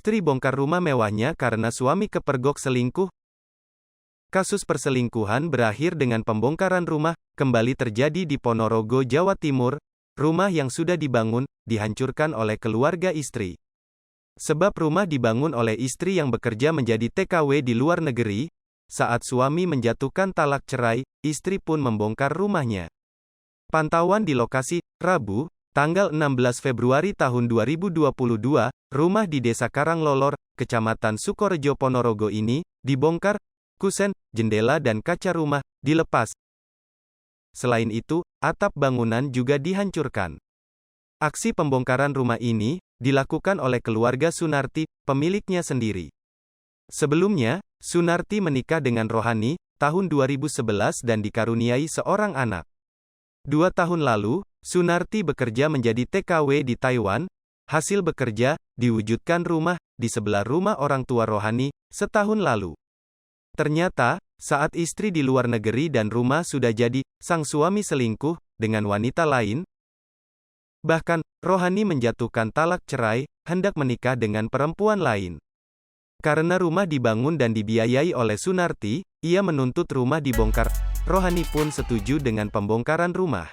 Istri bongkar rumah mewahnya karena suami kepergok selingkuh. Kasus perselingkuhan berakhir dengan pembongkaran rumah, kembali terjadi di Ponorogo, Jawa Timur. Rumah yang sudah dibangun, dihancurkan oleh keluarga istri. Sebab rumah dibangun oleh istri yang bekerja menjadi TKW di luar negeri. Saat suami menjatuhkan talak cerai, istri pun membongkar rumahnya. Pantauan di lokasi, Rabu, tanggal 16 Februari tahun 2022, rumah di Desa Karanglolor, Kecamatan Sukorejo, Ponorogo ini, dibongkar, kusen, jendela dan kaca rumah, dilepas. Selain itu, atap bangunan juga dihancurkan. Aksi pembongkaran rumah ini, dilakukan oleh keluarga Sunarti, pemiliknya sendiri. Sebelumnya, Sunarti menikah dengan Rohani, tahun 2011 dan dikaruniai seorang anak. 2 tahun lalu, Sunarti bekerja menjadi TKW di Taiwan. Hasil bekerja, diwujudkan rumah, di sebelah rumah orang tua Rohani, setahun lalu. Ternyata, saat istri di luar negeri dan rumah sudah jadi, sang suami selingkuh, dengan wanita lain. Bahkan, Rohani menjatuhkan talak cerai, hendak menikah dengan perempuan lain. Karena rumah dibangun dan dibiayai oleh Sunarti, ia menuntut rumah dibongkar. Rohani pun setuju dengan pembongkaran rumah.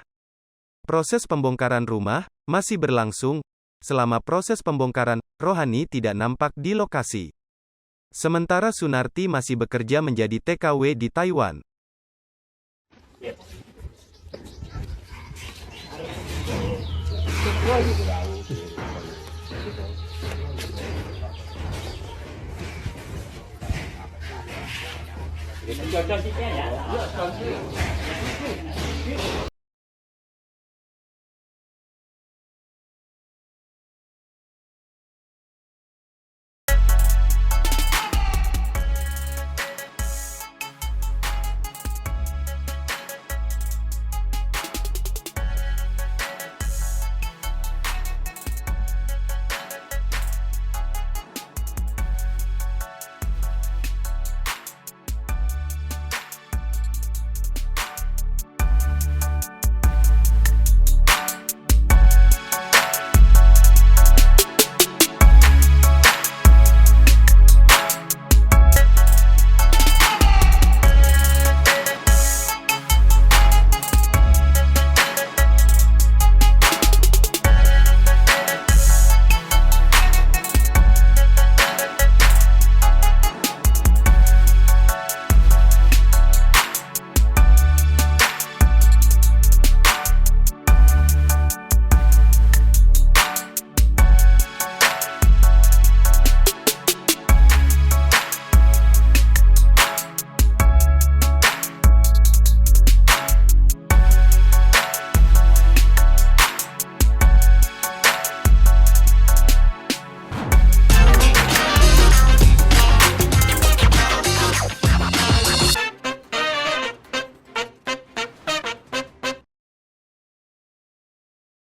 Proses pembongkaran rumah masih berlangsung. Selama proses pembongkaran, Rohani tidak nampak di lokasi. Sementara Sunarti masih bekerja menjadi TKW di Taiwan.